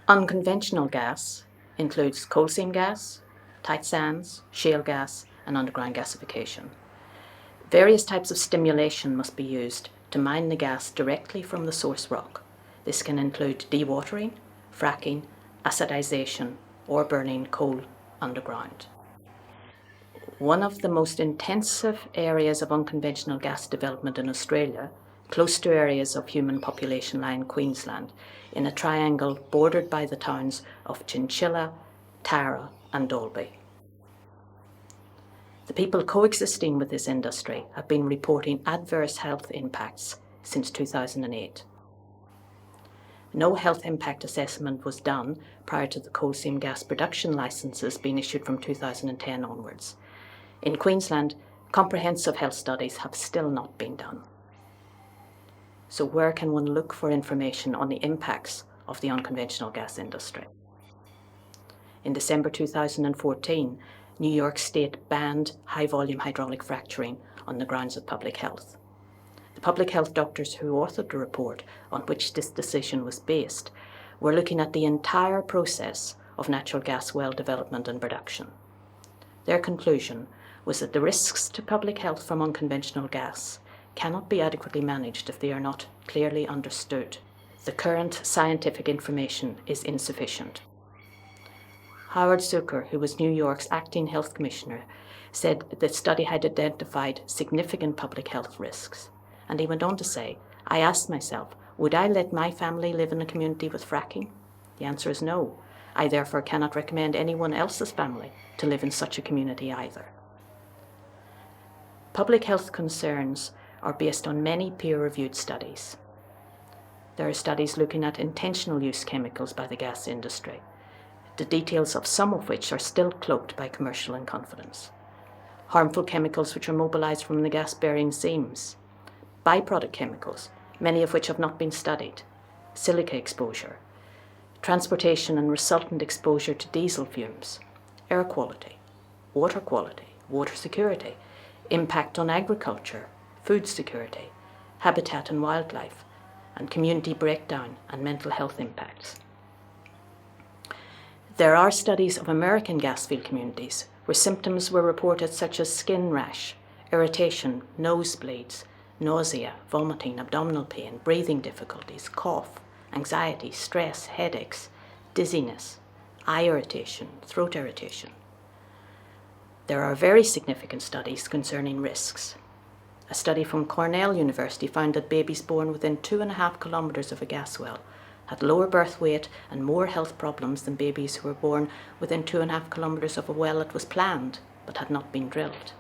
Unconventional gas includes coal seam gas, tight sands, shale gas, and underground gasification. Various types of stimulation must be used to mine the gas directly from the source rock. This can include dewatering, fracking, acidization, or burning coal underground. One of the most intensive areas of unconventional gas development in Australia, close to areas of human population, lie in Queensland, in a triangle bordered by the towns of Chinchilla, Tara, and Dalby. The people coexisting with this industry have been reporting adverse health impacts since 2008. No health impact assessment was done prior to the coal seam gas production licences being issued from 2010 onwards. In Queensland, comprehensive health studies have still not been done. So where can one look for information on the impacts of the unconventional gas industry? In December 2014, New York State banned high-volume hydraulic fracturing on the grounds of public health. The public health doctors who authored the report on which this decision was based were looking at the entire process of natural gas well development and production. Their conclusion was that the risks to public health from unconventional gas cannot be adequately managed if they are not clearly understood. The current scientific information is insufficient. Howard Zucker, who was New York's acting health commissioner, said the study had identified significant public health risks. And he went on to say, "I asked myself, would I let my family live in a community with fracking? The answer is no. I therefore cannot recommend anyone else's family to live in such a community either." Public health concerns are based on many peer-reviewed studies. There are studies looking at intentional use chemicals by the gas industry, the details of some of which are still cloaked by commercial and confidence. Harmful chemicals which are mobilized from the gas-bearing seams, byproduct chemicals, many of which have not been studied, silica exposure, transportation and resultant exposure to diesel fumes, air quality, water security, impact on agriculture, food security, habitat and wildlife, and community breakdown and mental health impacts. There are studies of American gas field communities where symptoms were reported such as skin rash, irritation, nosebleeds, nausea, vomiting, abdominal pain, breathing difficulties, cough, anxiety, stress, headaches, dizziness, eye irritation, throat irritation. There are very significant studies concerning risks. A study from Cornell University found that babies born within 2.5 kilometres of a gas well had lower birth weight and more health problems than babies who were born within 2.5 kilometres of a well that was planned but had not been drilled.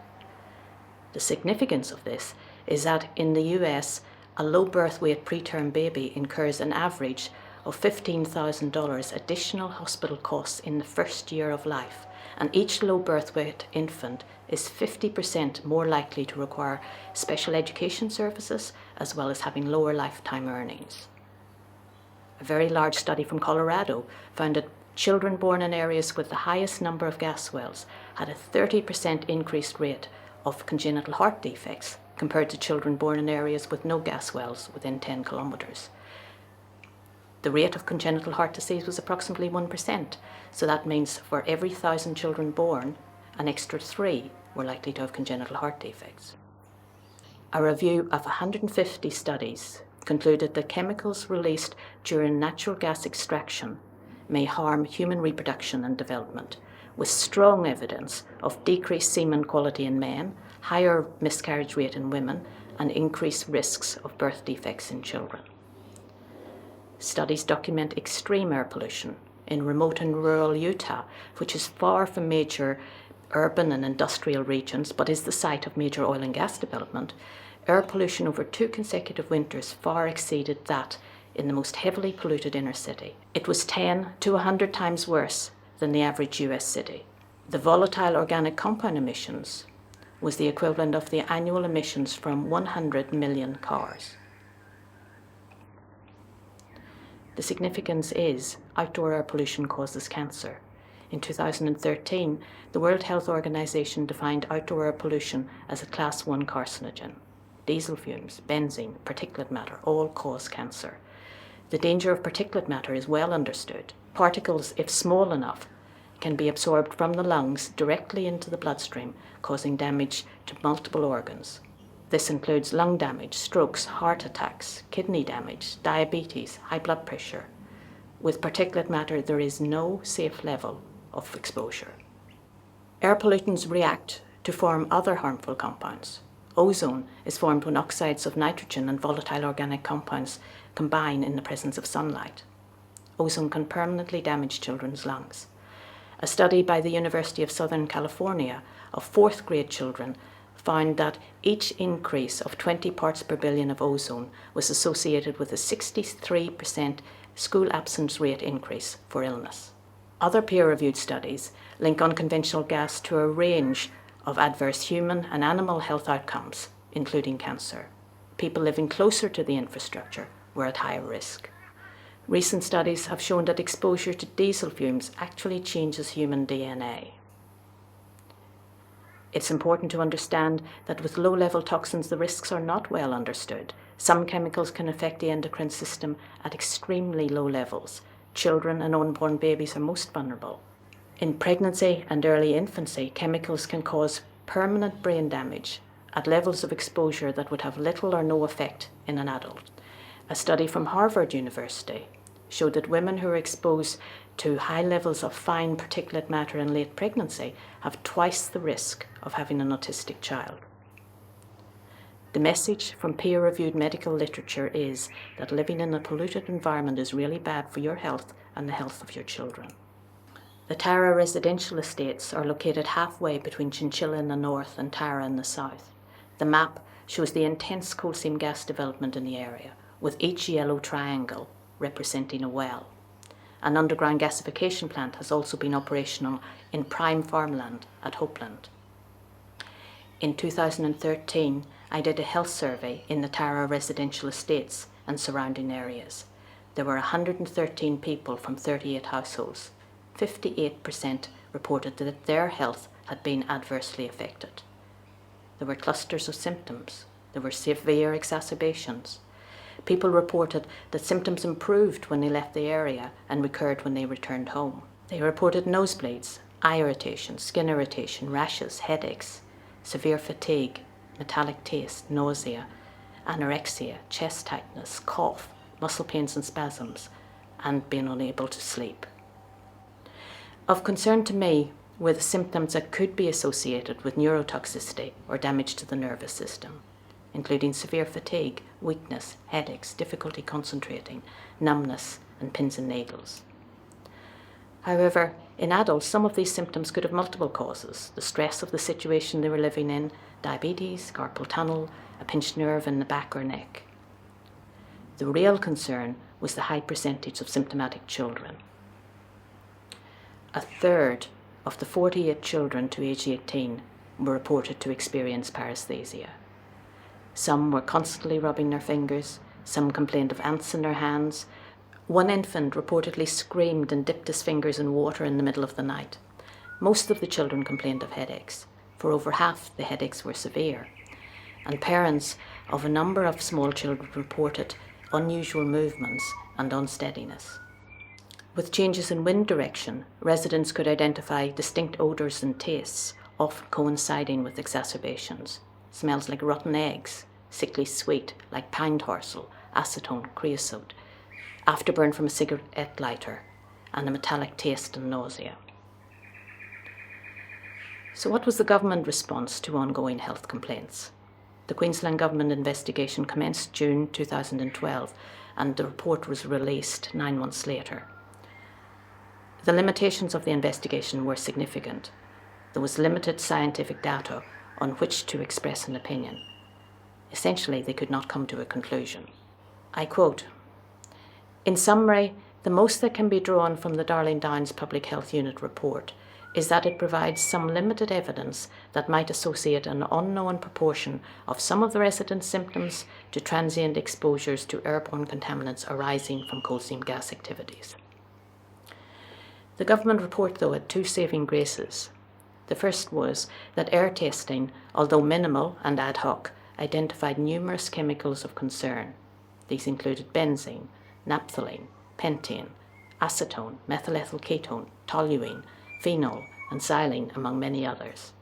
The significance of this is that in the US, a low birth weight preterm baby incurs an average of $15,000 additional hospital costs in the first year of life, and each low birth weight infant is 50% more likely to require special education services as well as having lower lifetime earnings. A very large study from Colorado found that children born in areas with the highest number of gas wells had a 30% increased rate of congenital heart defects compared to children born in areas with no gas wells within 10 kilometres. The rate of congenital heart disease was approximately 1%, so that means for every 1,000 children born, an extra 3 were likely to have congenital heart defects. A review of 150 studies concluded that chemicals released during natural gas extraction may harm human reproduction and development, with strong evidence of decreased semen quality in men, higher miscarriage rate in women, and increased risks of birth defects in children. Studies document extreme air pollution in remote and rural Utah, which is far from major urban and industrial regions, but is the site of major oil and gas development. Air pollution over 2 consecutive winters far exceeded that in the most heavily polluted inner city. It was 10 to 100 times worse than the average US city. The volatile organic compound emissions was the equivalent of the annual emissions from 100 million cars. The significance is outdoor air pollution causes cancer. In 2013, the World Health Organization defined outdoor air pollution as a Class 1 carcinogen. Diesel fumes, benzene, particulate matter all cause cancer. The danger of particulate matter is well understood. Particles, if small enough, can be absorbed from the lungs directly into the bloodstream, causing damage to multiple organs. This includes lung damage, strokes, heart attacks, kidney damage, diabetes, high blood pressure. With particulate matter, there is no safe level of exposure. Air pollutants react to form other harmful compounds. Ozone is formed when oxides of nitrogen and volatile organic compounds combine in the presence of sunlight. Ozone can permanently damage children's lungs. A study by the University of Southern California of fourth grade children found that each increase of 20 parts per billion of ozone was associated with a 63% school absence rate increase for illness. Other peer-reviewed studies link unconventional gas to a range of adverse human and animal health outcomes, including cancer. People living closer to the infrastructure were at higher risk. Recent studies have shown that exposure to diesel fumes actually changes human DNA. It's important to understand that with low-level toxins, the risks are not well understood. Some chemicals can affect the endocrine system at extremely low levels. Children and unborn babies are most vulnerable. In pregnancy and early infancy, chemicals can cause permanent brain damage at levels of exposure that would have little or no effect in an adult. A study from Harvard University showed that women who are exposed to high levels of fine particulate matter in late pregnancy have twice the risk of having an autistic child. The message from peer-reviewed medical literature is that living in a polluted environment is really bad for your health and the health of your children. The Tara residential estates are located halfway between Chinchilla in the north and Tara in the south. The map shows the intense coal seam gas development in the area, with each yellow triangle representing a well. An underground gasification plant has also been operational in prime farmland at Hopeland. In 2013, I did a health survey in the Tara residential estates and surrounding areas. There were 113 people from 38 households. 58% reported that their health had been adversely affected. There were clusters of symptoms. There were severe exacerbations. People reported that symptoms improved when they left the area and recurred when they returned home. They reported nosebleeds, eye irritation, skin irritation, rashes, headaches, severe fatigue, metallic taste, nausea, anorexia, chest tightness, cough, muscle pains and spasms, and being unable to sleep. Of concern to me were the symptoms that could be associated with neurotoxicity or damage to the nervous system, including severe fatigue, weakness, headaches, difficulty concentrating, numbness, and pins and needles. However, in adults, some of these symptoms could have multiple causes: the stress of the situation they were living in, diabetes, carpal tunnel, a pinched nerve in the back or neck. The real concern was the high percentage of symptomatic children. A third of the 48 children to age 18 were reported to experience paresthesia. Some were constantly rubbing their fingers, some complained of ants in their hands. One infant reportedly screamed and dipped his fingers in water in the middle of the night. Most of the children complained of headaches. For over half, the headaches were severe. And parents of a number of small children reported unusual movements and unsteadiness. With changes in wind direction, residents could identify distinct odours and tastes, often coinciding with exacerbations. Smells like rotten eggs, sickly sweet like pine tarsal, acetone, creosote, afterburn from a cigarette lighter, and a metallic taste and nausea. So what was the government response to ongoing health complaints? The Queensland Government investigation commenced June 2012 and the report was released 9 months later. The limitations of the investigation were significant. There was limited scientific data on which to express an opinion. Essentially, they could not come to a conclusion. I quote, "In summary, the most that can be drawn from the Darling Downs Public Health Unit report is that it provides some limited evidence that might associate an unknown proportion of some of the residents' symptoms to transient exposures to airborne contaminants arising from coal seam gas activities." The government report, though, had two saving graces. The first was that air testing, although minimal and ad hoc, identified numerous chemicals of concern. These included benzene, naphthalene, pentane, acetone, methylethyl ketone, toluene, phenol, and xylene, among many others.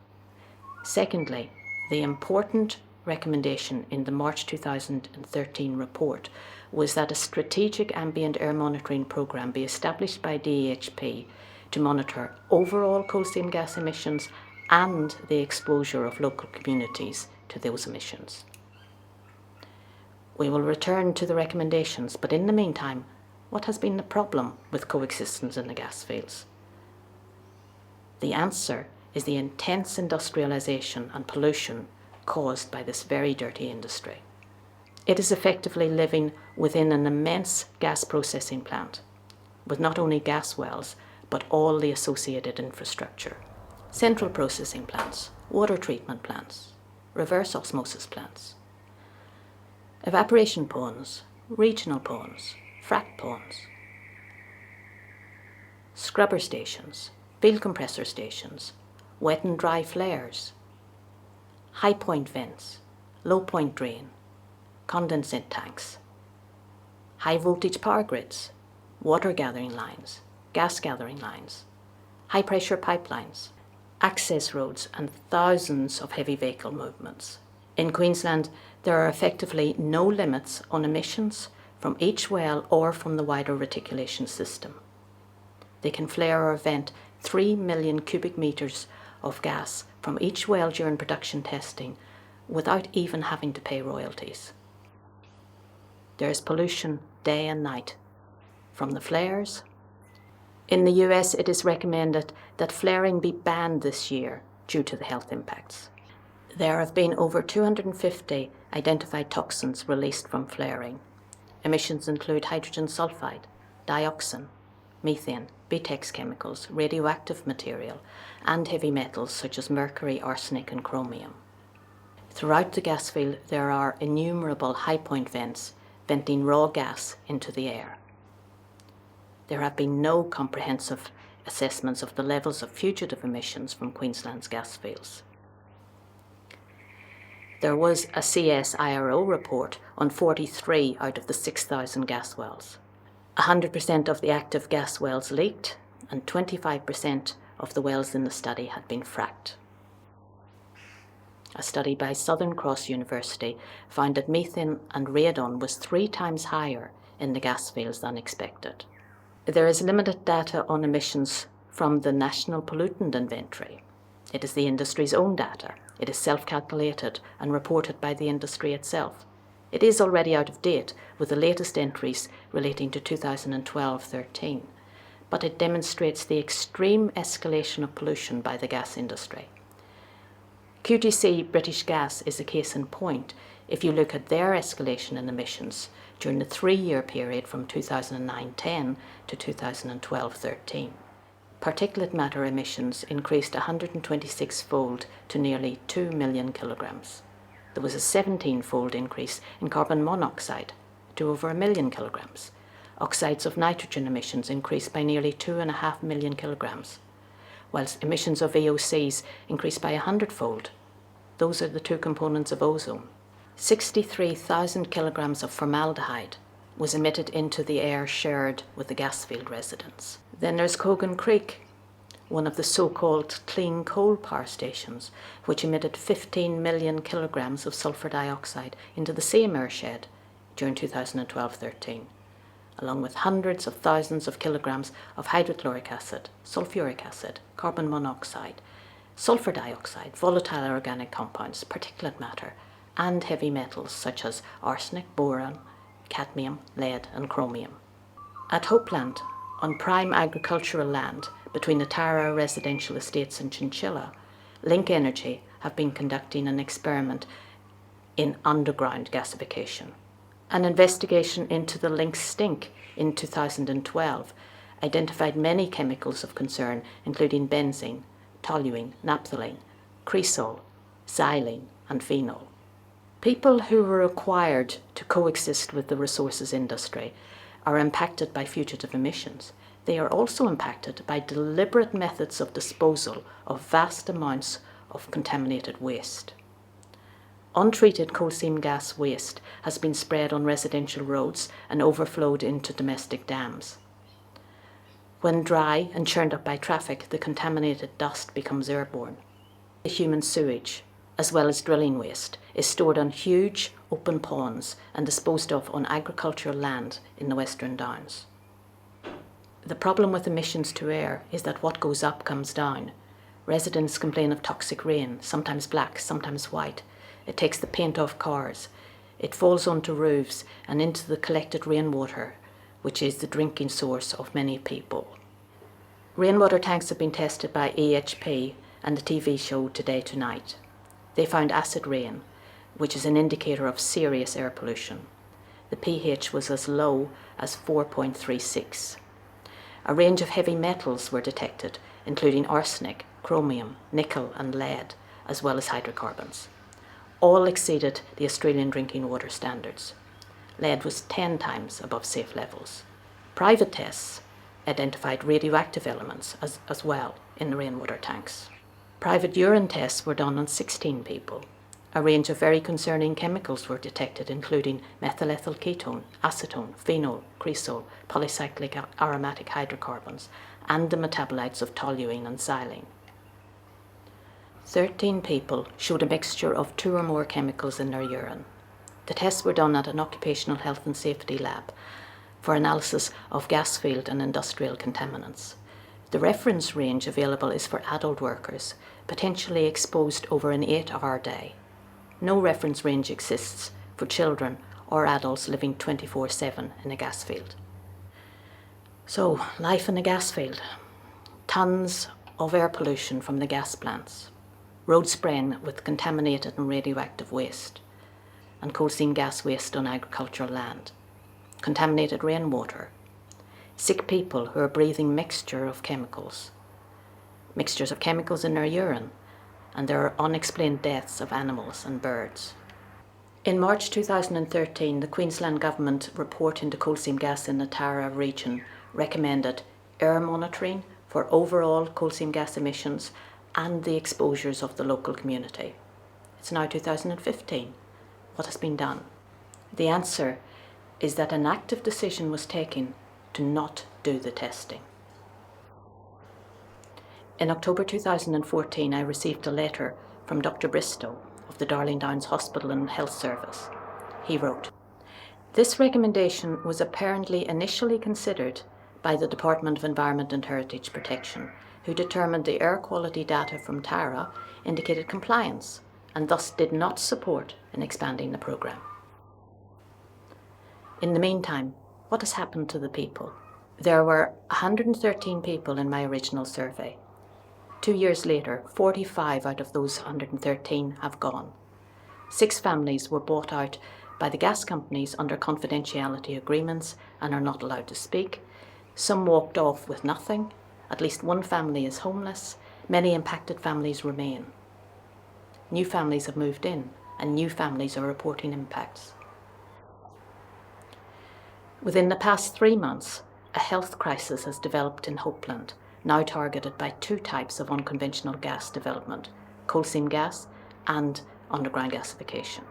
Secondly, the important recommendation in the March 2013 report was that a strategic ambient air monitoring programme be established by DEHP to monitor overall coal seam gas emissions and the exposure of local communities to those emissions. We will return to the recommendations, but in the meantime, what has been the problem with coexistence in the gas fields? The answer is the intense industrialisation and pollution caused by this very dirty industry. It is effectively living within an immense gas processing plant, with not only gas wells, but all the associated infrastructure. Central processing plants, water treatment plants, reverse osmosis plants, evaporation ponds, regional ponds, frac ponds, scrubber stations, field compressor stations, wet and dry flares, high point vents, low point drain, condensate tanks, high voltage power grids, water gathering lines, gas gathering lines, high pressure pipelines, access roads, and thousands of heavy vehicle movements. In Queensland, there are effectively no limits on emissions from each well or from the wider reticulation system. They can flare or vent 3 million cubic metres of gas from each well during production testing without even having to pay royalties. There is pollution day and night from the flares. In the US, it is recommended that flaring be banned this year due to the health impacts. There have been over 250 identified toxins released from flaring. Emissions include hydrogen sulfide, dioxin, methane, BTEX chemicals, radioactive material, and heavy metals such as mercury, arsenic, and chromium. Throughout the gas field, there are innumerable high point vents venting raw gas into the air. There have been no comprehensive assessments of the levels of fugitive emissions from Queensland's gas fields. There was a CSIRO report on 43 out of the 6,000 gas wells. 100% of the active gas wells leaked, and 25% of the wells in the study had been fracked. A study by Southern Cross University found that methane and radon was 3 times higher in the gas fields than expected. There is limited data on emissions from the National Pollutant Inventory. It is the industry's own data. It is self-calculated and reported by the industry itself. It is already out of date with the latest entries relating to 2012-13, but it demonstrates the extreme escalation of pollution by the gas industry. QTC British Gas is a case in point if you look at their escalation in emissions during the 3-year period from 2009-10 to 2012-13. Particulate matter emissions increased 126-fold to nearly 2 million kilograms. There was a 17-fold increase in carbon monoxide to over 1 million kilograms. Oxides of nitrogen emissions increased by nearly 2.5 million kilograms, whilst emissions of VOCs increased by 100-fold. Those are the 2 components of ozone. 63,000 kilograms of formaldehyde was emitted into the air shared with the gas field residents. Then there's Cogan Creek, one of the so-called clean coal power stations, which emitted 15 million kilograms of sulfur dioxide into the same airshed during 2012-13, along with hundreds of thousands of kilograms of hydrochloric acid, sulfuric acid, carbon monoxide, sulfur dioxide, volatile organic compounds, particulate matter, and heavy metals such as arsenic, boron, cadmium, lead, and chromium. At Hopeland, on prime agricultural land between the Tara residential estates and Chinchilla, Link Energy have been conducting an experiment in underground gasification. An investigation into the Link stink in 2012 identified many chemicals of concern, including benzene, toluene, naphthalene, cresol, xylene, and phenol. People who were required to coexist with the resources industry are impacted by fugitive emissions. They are also impacted by deliberate methods of disposal of vast amounts of contaminated waste. Untreated coal seam gas waste has been spread on residential roads and overflowed into domestic dams. When dry and churned up by traffic, the contaminated dust becomes airborne. The human sewage, as well as drilling waste, is stored on huge open ponds and disposed of on agricultural land in the Western Downs. The problem with emissions to air is that what goes up comes down. Residents complain of toxic rain, sometimes black, sometimes white. It takes the paint off cars. It falls onto roofs and into the collected rainwater, which is the drinking source of many people. Rainwater tanks have been tested by EHP and the TV show Today Tonight. They found acid rain, which is an indicator of serious air pollution. The pH was as low as 4.36. A range of heavy metals were detected, including arsenic, chromium, nickel and lead, as well as hydrocarbons. All exceeded the Australian drinking water standards. Lead was 10 times above safe levels. Private tests identified radioactive elements as well in the rainwater tanks. Private urine tests were done on 16 people. A range of very concerning chemicals were detected, including methylethyl ketone, acetone, phenol, cresol, polycyclic aromatic hydrocarbons, and the metabolites of toluene and xylene. 13 people showed a mixture of 2 or more chemicals in their urine. The tests were done at an occupational health and safety lab for analysis of gas field and industrial contaminants. The reference range available is for adult workers, potentially exposed over an 8-hour day. No reference range exists for children or adults living 24/7 in a gas field. So, life in a gas field. Tons of air pollution from the gas plants, road spraying with contaminated and radioactive waste, and coal seam gas waste on agricultural land, contaminated rainwater, sick people who are breathing mixtures of chemicals in their urine, and there are unexplained deaths of animals and birds. In March 2013, the Queensland Government report into coal seam gas in the Tara region recommended air monitoring for overall coal seam gas emissions and the exposures of the local community. It's now 2015. What has been done? The answer is that an active decision was taken to not do the testing. In October 2014, I received a letter from Dr. Bristow of the Darling Downs Hospital and Health Service. He wrote, "This recommendation was apparently initially considered by the Department of Environment and Heritage Protection, who determined the air quality data from Tara indicated compliance and thus did not support in expanding the programme." In the meantime, what has happened to the people? There were 113 people in my original survey. 2 years later, 45 out of those 113 have gone. 6 families were bought out by the gas companies under confidentiality agreements and are not allowed to speak. Some walked off with nothing. At least one family is homeless. Many impacted families remain. New families have moved in, and new families are reporting impacts. Within the past 3 months, a health crisis has developed in Hopeland, now targeted by 2 types of unconventional gas development, coal seam gas and underground gasification.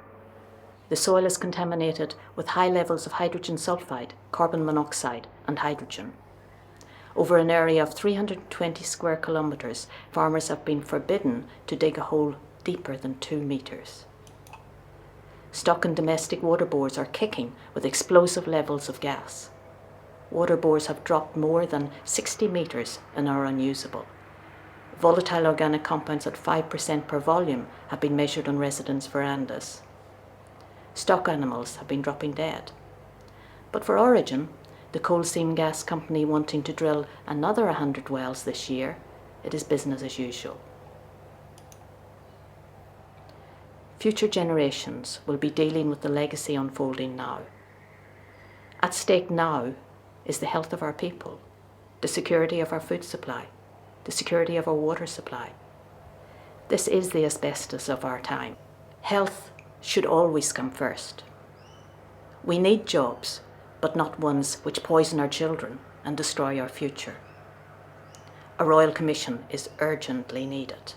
The soil is contaminated with high levels of hydrogen sulfide, carbon monoxide and hydrogen. Over an area of 320 square kilometres, farmers have been forbidden to dig a hole deeper than 2 metres. Stock and domestic water bores are kicking with explosive levels of gas. Water bores have dropped more than 60 metres and are unusable. Volatile organic compounds at 5% per volume have been measured on residents' verandas. Stock animals have been dropping dead. But for Origin, the coal seam gas company wanting to drill another 100 wells this year, it is business as usual. Future generations will be dealing with the legacy unfolding now. At stake now is the health of our people, the security of our food supply, the security of our water supply. This is the asbestos of our time. Health should always come first. We need jobs, but not ones which poison our children and destroy our future. A Royal Commission is urgently needed.